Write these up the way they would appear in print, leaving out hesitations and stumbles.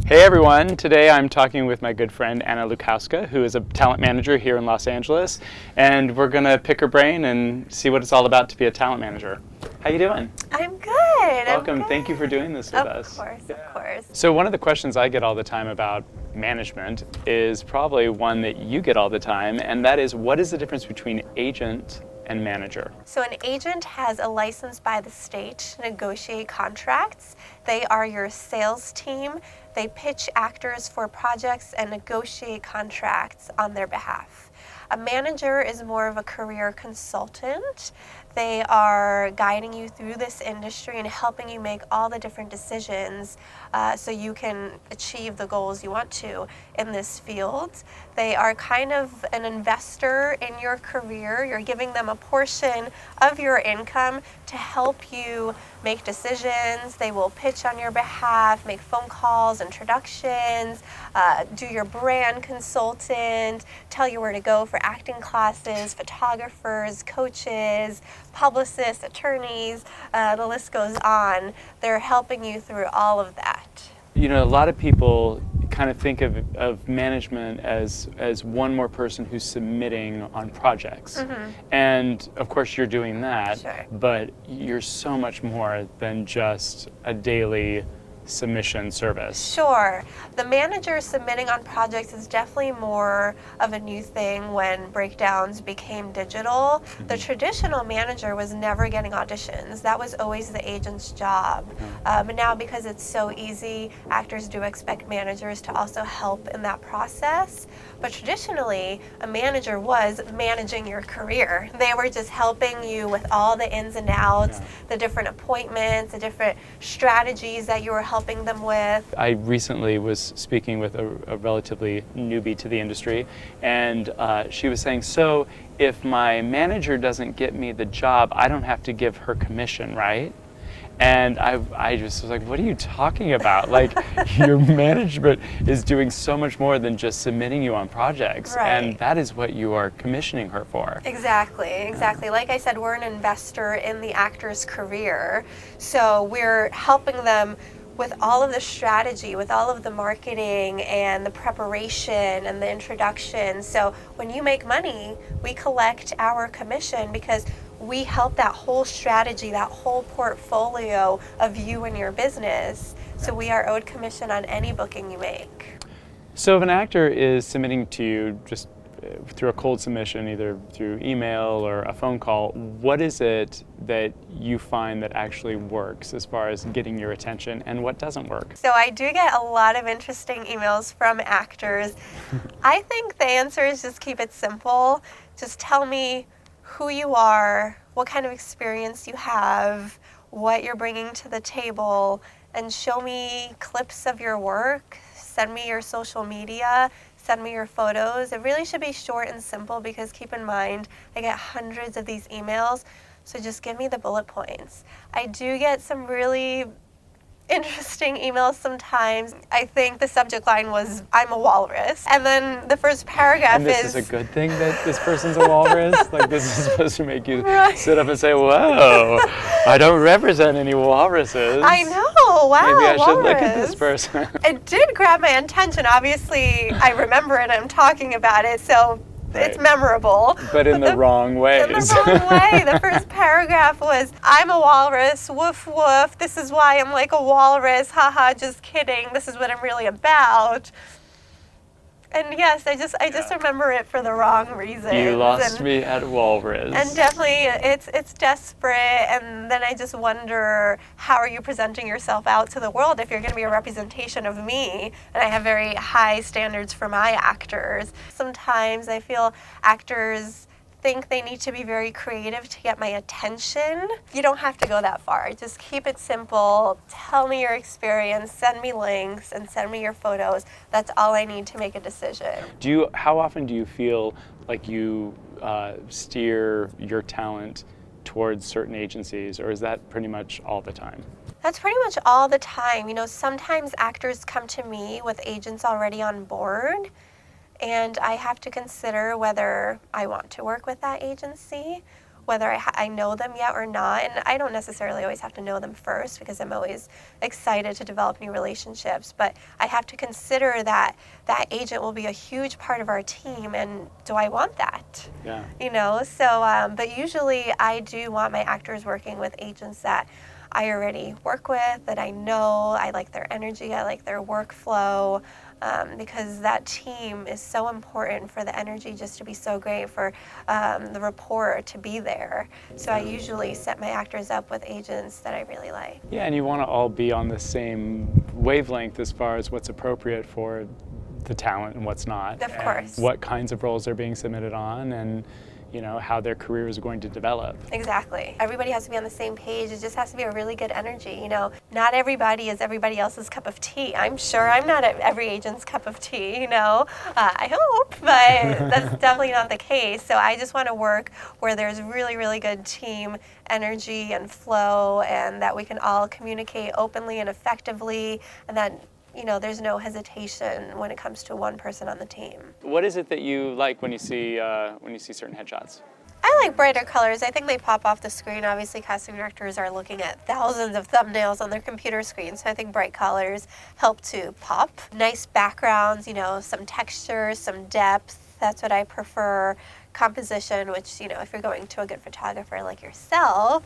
Hey everyone, today I'm talking with my good friend Anna Lewkowska, who is a talent manager here in Los Angeles, and we're going to pick her brain and see what it's all about to be a talent manager. How you doing? I'm good. Welcome. I'm good. Thank you for doing this with us. Of course. So one of the questions I get all the time about management is probably one that you get all the time, and that is, what is the difference between agent and manager? So an agent has a license by the state to negotiate contracts. They are your sales team. They pitch actors for projects and negotiate contracts on their behalf. A manager is more of a career consultant. They are guiding you through this industry and helping you make all the different decisions so you can achieve the goals you want to in this field. They are kind of an investor in your career. You're giving them a portion of your income to help you make decisions. They will pitch on your behalf, make phone calls, introductions, do your brand consultant, tell you where to go for acting classes, photographers, coaches, publicists, attorneys, the list goes on. They're helping you through all of that. You know, a lot of people kind of think of management as one more person who's submitting on projects. Mm-hmm. And of course you're doing that, Sure. but you're so much more than just a daily submission service. Sure. The manager submitting on projects is definitely more of a new thing when breakdowns became digital. Mm-hmm. The traditional manager was never getting auditions. That was always the agent's job. But now, because it's so easy, actors do expect managers to also help in that process. But traditionally, a manager was managing your career. They were just helping you with all the ins and outs, the different appointments, the different strategies that you were helping them with. I recently was speaking with a relatively newbie to the industry, and she was saying, so if my manager doesn't get me the job, I don't have to give her commission, right? And I just was like, what are you talking about? Like, your management is doing so much more than just submitting you on projects. Right. And that is what you are commissioning her for. Exactly. Like I said, we're an investor in the actor's career. So we're helping them with all of the strategy, with all of the marketing and the preparation and the introduction. So when you make money, we collect our commission because we help that whole strategy, that whole portfolio of you and your business. So we are owed commission on any booking you make. So if an actor is submitting to you just through a cold submission, either through email or a phone call, what is it that you find that actually works as far as getting your attention, and what doesn't work? So I do get a lot of interesting emails from actors. I think the answer is just keep it simple. Just tell me who you are, what kind of experience you have, what you're bringing to the table, and show me clips of your work. Send me your social media. Send me your photos. It really should be short and simple because keep in mind, I get hundreds of these emails, so just give me the bullet points. I do get some really interesting emails sometimes. I think the subject line was, I'm a walrus. And then the first paragraph and this is a good thing that this person's a walrus? Like, this is supposed to make you sit up and say, whoa, I don't represent any walruses. I know, wow, maybe I should walrus. look at this person. It did grab my attention. Obviously, I remember it, I'm talking about it, so it's memorable. But in the wrong ways. In the wrong way. The first paragraph was, I'm a walrus, woof woof, this is why I'm like a walrus, haha, just kidding, this is what I'm really about. And yes, I just remember it for the wrong reasons. You lost me at walrus. And definitely, it's desperate. And then I just wonder, how are you presenting yourself out to the world if you're going to be a representation of me? And I have very high standards for my actors. Sometimes I feel actors think they need to be very creative to get my attention. You don't have to go that far. Just keep it simple. Tell me your experience, send me links, and send me your photos. That's all I need to make a decision. How often do you feel like you steer your talent towards certain agencies, or is that pretty much all the time? That's pretty much all the time. You know, sometimes actors come to me with agents already on board, and I have to consider whether I want to work with that agency whether I know them yet or not. And I don't necessarily always have to know them first because I'm always excited to develop new relationships. But I have to consider that that agent will be a huge part of our team, and do I want that? Yeah. You know, so, but usually I do want my actors working with agents that I already work with, that I know, I like their energy, I like their workflow, because that team is so important for the energy just to be so great, for the rapport to be there. So I usually set my actors up with agents that I really like. Yeah, and you want to all be on the same wavelength as far as what's appropriate for the talent and what's not. Of course. What kinds of roles they're being submitted on, and how their career is going to develop. Exactly. Everybody has to be on the same page. It just has to be a really good energy. Not everybody is everybody else's cup of tea. I'm sure I'm not every agent's cup of tea, I hope, but that's definitely not the case. So I just want to work where there's really, really good team energy and flow, and that we can all communicate openly and effectively, and that there's no hesitation when it comes to one person on the team. What is it that you like when you see certain headshots? I like brighter colors. I think they pop off the screen. Obviously, casting directors are looking at thousands of thumbnails on their computer screen, so I think bright colors help to pop. Nice backgrounds, some texture, some depth. That's what I prefer. Composition, which, if you're going to a good photographer like yourself,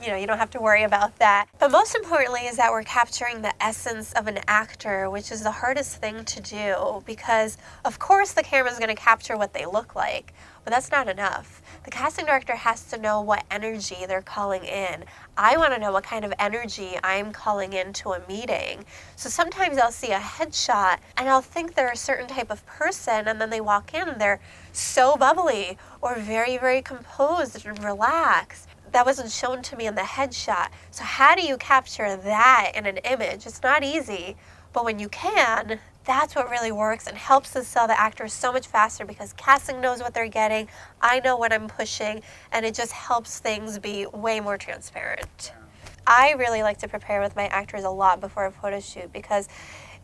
you don't have to worry about that. But most importantly is that we're capturing the essence of an actor, which is the hardest thing to do, because of course the camera is going to capture what they look like, but that's not enough. The casting director has to know what energy they're calling in. I want to know what kind of energy I'm calling into a meeting. So sometimes I'll see a headshot and I'll think they're a certain type of person, and then they walk in and they're so bubbly or very, very composed and relaxed. That wasn't shown to me in the headshot. So how do you capture that in an image? It's not easy, but when you can, that's what really works and helps us sell the actors so much faster, because casting knows what they're getting, I know what I'm pushing, and it just helps things be way more transparent. I really like to prepare with my actors a lot before a photo shoot, because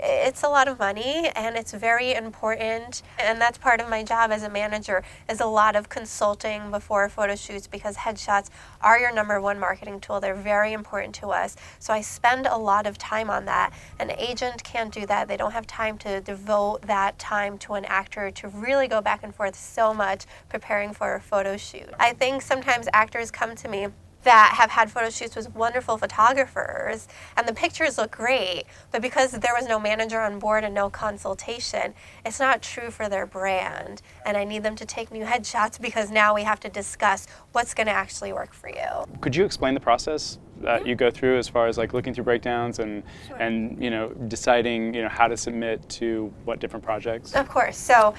it's a lot of money and it's very important, and that's part of my job as a manager, is a lot of consulting before photo shoots, because headshots are your number one marketing tool. They're very important to us, so I spend a lot of time on that. An agent can't do that. They don't have time to devote that time to an actor to really go back and forth so much preparing for a photo shoot. I think sometimes actors come to me that have had photo shoots with wonderful photographers, and the pictures look great, but because there was no manager on board and no consultation, it's not true for their brand, and I need them to take new headshots, because now we have to discuss what's going to actually work for you. Could you explain the process that you go through as far as like looking through breakdowns and Sure. and deciding how to submit to what different projects? Of course. So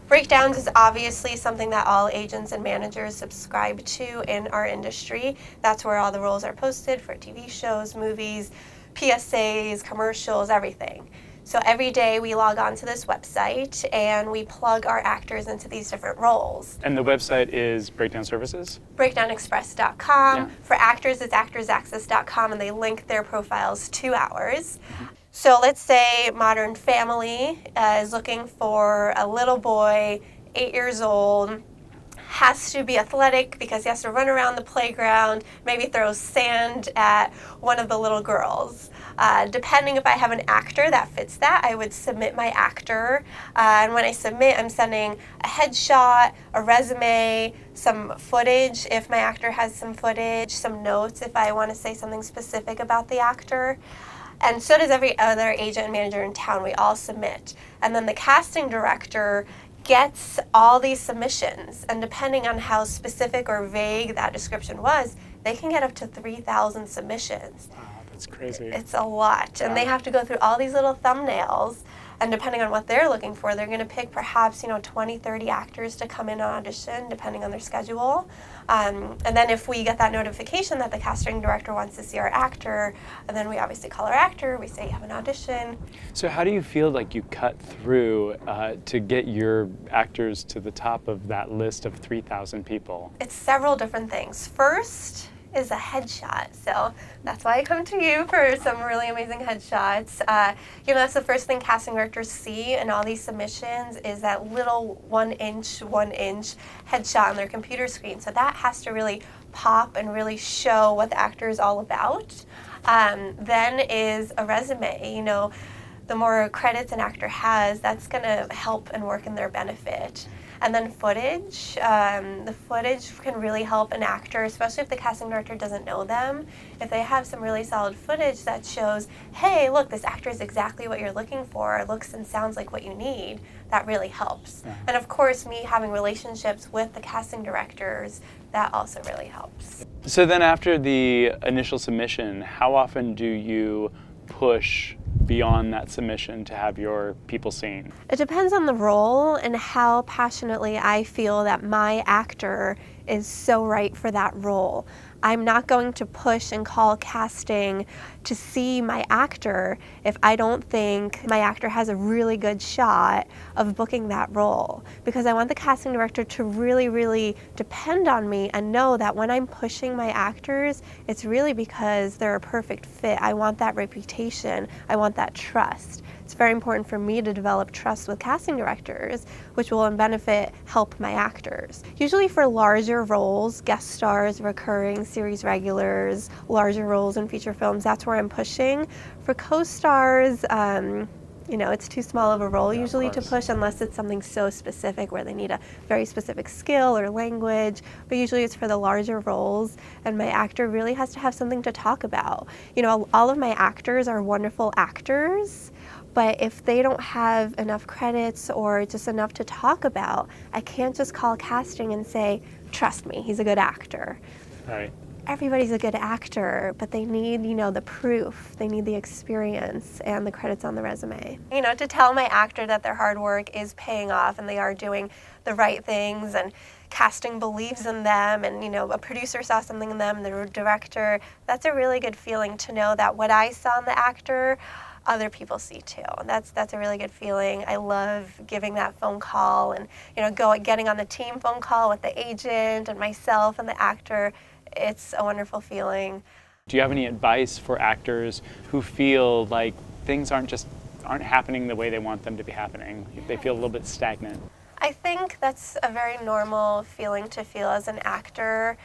breakdowns is obviously something that all agents and managers subscribe to in our industry. That's where all the roles are posted for TV shows, movies, PSAs, commercials, everything. So every day we log on to this website and we plug our actors into these different roles. And the website is Breakdown Services? BreakdownExpress.com. Yeah. For actors, it's actorsaccess.com, and they link their profiles to ours. So let's say Modern Family is looking for a little boy, 8 years old, has to be athletic because he has to run around the playground, maybe throw sand at one of the little girls. Depending if I have an actor that fits that, I would submit my actor. And when I submit, I'm sending a headshot, a resume, some footage if my actor has some footage, some notes if I want to say something specific about the actor. And so does every other agent and manager in town. We all submit. And then the casting director gets all these submissions, and depending on how specific or vague that description was, they can get up to 3,000 submissions. Wow, that's crazy. It's a lot, and they have to go through all these little thumbnails, and depending on what they're looking for, they're going to pick perhaps 20, 30 actors to come in and audition, depending on their schedule. And then if we get that notification that the casting director wants to see our actor, and then we obviously call our actor, we say you have an audition. So how do you feel like you cut through to get your actors to the top of that list of 3,000 people? It's several different things. First, is a headshot. So that's why I come to you for some really amazing headshots. That's the first thing casting directors see in all these submissions is that little 1 inch headshot on their computer screen. So that has to really pop and really show what the actor is all about. Then is a resume. The more credits an actor has, that's going to help and work in their benefit. And then footage. The footage can really help an actor, especially if the casting director doesn't know them. If they have some really solid footage that shows, hey, look, this actor is exactly what you're looking for, looks and sounds like what you need, that really helps. Yeah. And of course, me having relationships with the casting directors, that also really helps. So then after the initial submission, how often do you push beyond that submission to have your people seen? It depends on the role and how passionately I feel that my actor is so right for that role. I'm not going to push and call casting to see my actor if I don't think my actor has a really good shot of booking that role, because I want the casting director to really, really depend on me and know that when I'm pushing my actors, it's really because they're a perfect fit. I want that reputation. I want that trust. It's very important for me to develop trust with casting directors, which will in benefit help my actors. Usually for larger roles, guest stars, recurring series regulars, larger roles in feature films, that's where I'm pushing. For co-stars, it's too small of a role usually to push unless it's something so specific where they need a very specific skill or language, but usually it's for the larger roles, and my actor really has to have something to talk about. All of my actors are wonderful actors, but if they don't have enough credits or just enough to talk about, I can't just call casting and say, trust me, he's a good actor. Right. Everybody's a good actor, but they need, the proof. They need the experience and the credits on the resume. To tell my actor that their hard work is paying off and they are doing the right things and casting believes in them and, a producer saw something in them, the director, that's a really good feeling to know that what I saw in the actor, other people see too. And that's a really good feeling. I love giving that phone call and, getting on the team phone call with the agent and myself and the actor. It's a wonderful feeling. Do you have any advice for actors who feel like things aren't happening the way they want them to be happening? They feel a little bit stagnant. I think that's a very normal feeling to feel as an actor.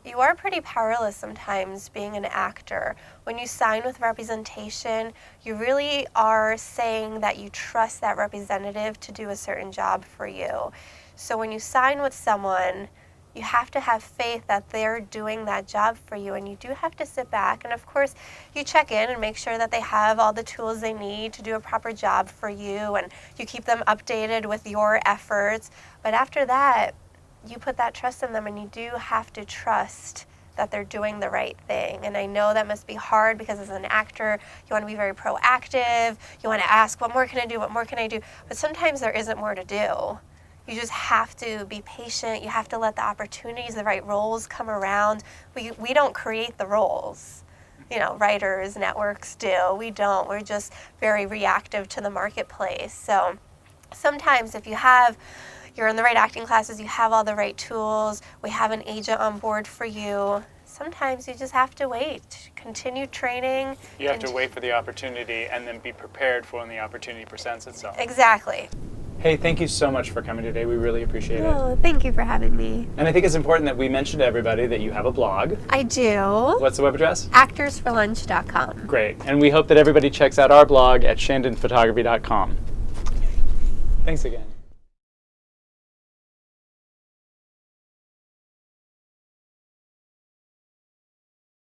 You are pretty powerless sometimes being an actor. When you sign with representation, you really are saying that you trust that representative to do a certain job for you. So when you sign with someone, you have to have faith that they're doing that job for you, and you do have to sit back and of course you check in and make sure that they have all the tools they need to do a proper job for you, and you keep them updated with your efforts. But after that, you put that trust in them, and you do have to trust that they're doing the right thing. And I know that must be hard because as an actor, you want to be very proactive. You want to ask, what more can I do? What more can I do? But sometimes there isn't more to do. You just have to be patient. You have to let the opportunities, the right roles come around. We don't create the roles. Writers, networks do. We don't. We're just very reactive to the marketplace. So sometimes if you're in the right acting classes, you have all the right tools, we have an agent on board for you, sometimes you just have to wait. Continue training. You have to wait for the opportunity and then be prepared for when the opportunity presents itself. Exactly. Hey, thank you so much for coming today. We really appreciate it. Oh, thank you for having me. And I think it's important that we mention to everybody that you have a blog. I do. What's the web address? actorsforlunch.com. Great. And we hope that everybody checks out our blog at shandonphotography.com. Thanks again.